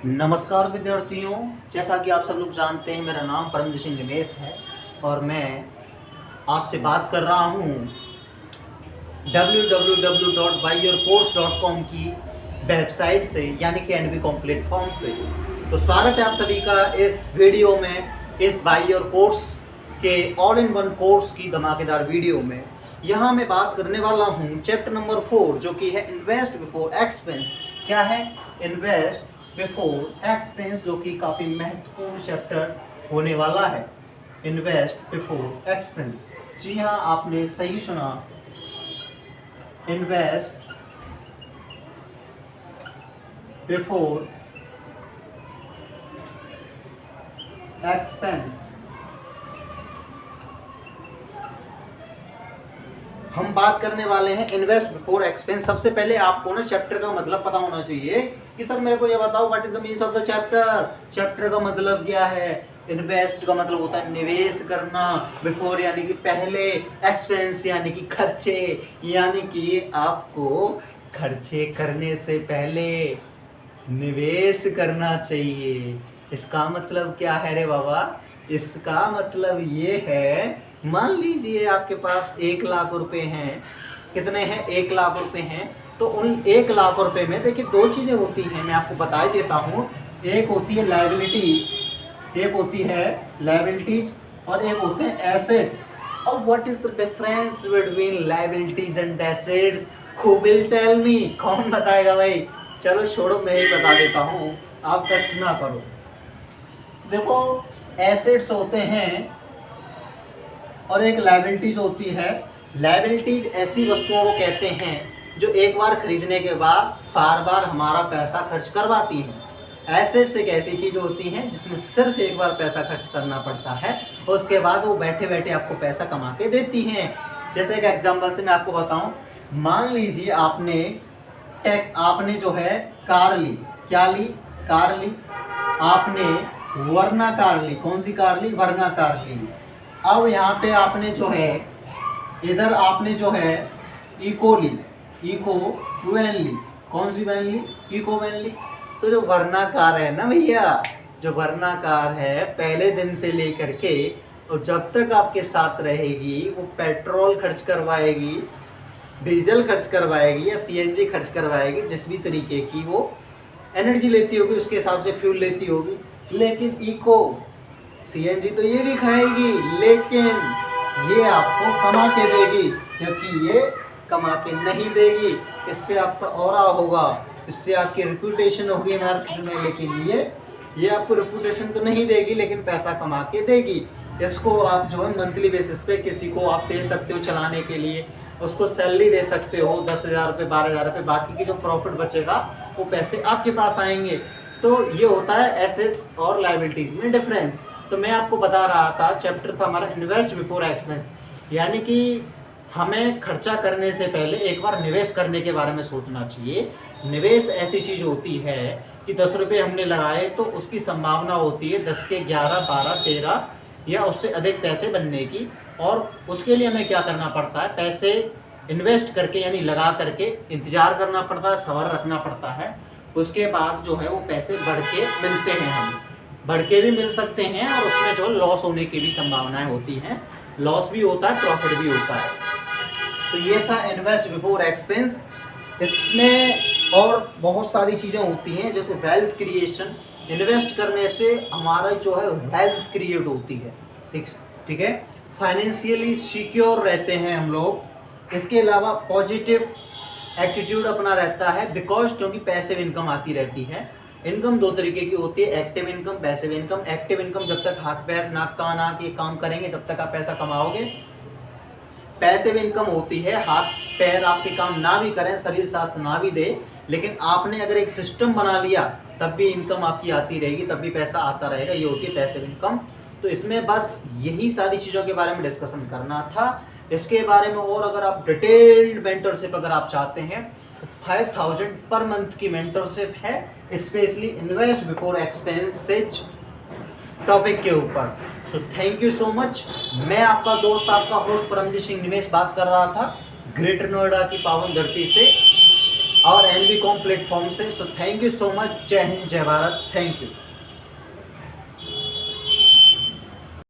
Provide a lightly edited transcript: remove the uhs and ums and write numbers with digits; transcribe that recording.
नमस्कार विद्यार्थियों, जैसा कि आप सब लोग जानते हैं मेरा नाम परमजीत सिंह निमेश है और मैं आपसे बात कर रहा हूँ www.buyyourcourse.com की वेबसाइट से यानी कि NBCom प्लेटफॉर्म से। तो स्वागत है आप सभी का इस वीडियो में, इस बाय योर कोर्स के ऑल इन वन कोर्स की धमाकेदार वीडियो में। यहाँ मैं बात करने वाला हूँ चैप्टर नंबर 4 जो कि है इन्वेस्ट बिफोर एक्सपेंस। क्या है? इन्वेस्ट बिफोर एक्सपेंस, जो कि काफ़ी महत्वपूर्ण चैप्टर होने वाला है। इन्वेस्ट बिफोर एक्सपेंस, जी हाँ, आपने सही सुना। Invest before expense. हम बात करने वाले हैं इन्वेस्ट बिफोर एक्सपेंस। सबसे पहले आपको ना चैप्टर का मतलब पता होना चाहिए कि सर मेरे को ये बताओ what is the means of the chapter. Chapter का मतलब क्या है? इन्वेस्ट का मतलब होता है निवेश करना, बिफोर यानी कि पहले, एक्सपेंस यानी कि खर्चे, यानी कि आपको खर्चे करने से पहले निवेश करना चाहिए। इसका मतलब क्या है रे बाबा? इसका मतलब ये है, मान लीजिए आपके पास 1 लाख रुपए हैं। कितने हैं? 1 लाख रुपए हैं। तो उन 1 लाख रुपए में देखिए दो चीजें होती हैं, मैं आपको बता ही देता हूँ। एक होती है लायबिलिटीज, और एक होते हैं एसेट्स। अब what is the difference between liabilities and assets? Who will tell me? कौन बताएगा भाई? चलो छोड़ो, मैं ही बता देता हूँ, आप कष्ट ना करो। देखो, एसेट्स होते हैं और एक लायबिलिटीज होती है। लायबिलिटीज ऐसी वस्तुओं को कहते हैं जो एक बार खरीदने के बाद बार बार हमारा पैसा खर्च करवाती हैं। एसेट्स एक ऐसी चीज होती हैं जिसमें सिर्फ एक बार पैसा खर्च करना पड़ता है, उसके बाद वो बैठे बैठे आपको पैसा कमा के देती हैं। जैसे एक एग्जांपल से मैं आपको बताऊं, मान लीजिए आपने जो है कार ली। क्या ली? कार ली। आपने वर्ना कार ली। कौन सी कार ली? वर्ना कार ली। अब यहाँ पे आपने जो है, इधर आपने जो है इको ली, इको वैन ली। कौन सी वैन ली? इको वैन ली। तो जो वर्ना कार है ना भैया, जो वर्ना कार है, पहले दिन से लेकर के और जब तक आपके साथ रहेगी, वो पेट्रोल खर्च करवाएगी, डीजल खर्च करवाएगी या सीएनजी खर्च करवाएगी, जिस भी तरीके की वो एनर्जी लेती होगी उसके हिसाब से फ्यूल लेती होगी। लेकिन इको सीएनजी तो ये भी खाएगी, लेकिन ये आपको कमा के देगी, जबकि ये कमा के नहीं देगी। इससे आपका ऑरा होगा, इससे आपकी रेपुटेशन होगी मार्केट में, लेकिन ये आपको रेपुटेशन तो नहीं देगी, लेकिन पैसा कमा के देगी। इसको आप जो है मंथली बेसिस पे किसी को आप दे सकते हो चलाने के लिए, उसको सैलरी दे सकते हो 10,000 रुपये, 12,000 रुपये। बाकी की जो प्रॉफिट बचेगा वो पैसे आपके पास आएंगे। तो ये होता है एसेट्स और लायबिलिटीज में डिफरेंस। तो मैं आपको बता रहा था, चैप्टर था हमारा इन्वेस्ट बिफोर एक्सपेंस, यानी कि हमें खर्चा करने से पहले एक बार निवेश करने के बारे में सोचना चाहिए। निवेश ऐसी चीज होती है कि 10 रुपये हमने लगाए तो उसकी संभावना होती है 10 के 11, 12, 13 या उससे अधिक पैसे बनने की। और उसके लिए हमें क्या करना पड़ता है? पैसे इन्वेस्ट करके यानी लगा करके इंतजार करना पड़ता है, सब्र रखना पड़ता है। उसके बाद जो है वो पैसे बढ़ के मिलते हैं, हमें बढ़ के भी मिल सकते हैं, और उसमें जो लॉस होने की भी संभावनाएं होती हैं। लॉस भी होता है, प्रॉफिट भी होता है। तो ये था इन्वेस्ट बिफोर एक्सपेंस। इसमें और बहुत सारी चीज़ें होती हैं, जैसे वेल्थ क्रिएशन। इन्वेस्ट करने से हमारा जो है वेल्थ क्रिएट होती है, ठीक है। फाइनेंशियली सिक्योर रहते हैं हम लोग। इसके अलावा पॉजिटिव एटीट्यूड अपना रहता है, क्योंकि पैसिव इनकम आती रहती है। इनकम दो तरीके की होती है, active income, passive income. Active income, जब तक हाथ पैर नाक कान आँख ये काम करेंगे तब तक आप पैसा कमाओगे। पैसिव इनकम होती है, हाथ पैर आपके काम ना भी करें, शरीर साथ ना भी दे, लेकिन आपने अगर एक सिस्टम बना लिया तब भी इनकम आपकी आती रहेगी, तब भी पैसा आता रहेगा। ये होती है पैसिव इनकम। तो इसमें बस यही सारी चीज़ों के बारे में डिस्कशन करना था। इसके बारे में और अगर आप डिटेल्ड मेंटरशिप अगर आप चाहते हैं, 5,000 पर मंथ की मेंटरशिप है, specially invest before expenses topic के ऊपर। So thank you so much. मैं आपका दोस्त, आपका होस्ट परमजीत सिंह निमेश बात कर रहा था, ग्रेटर नोएडा की पावन धरती से। और NB कॉम प्लेटफॉर्म से। So thank you so much. जय हिंद, जय भारत। Thank you.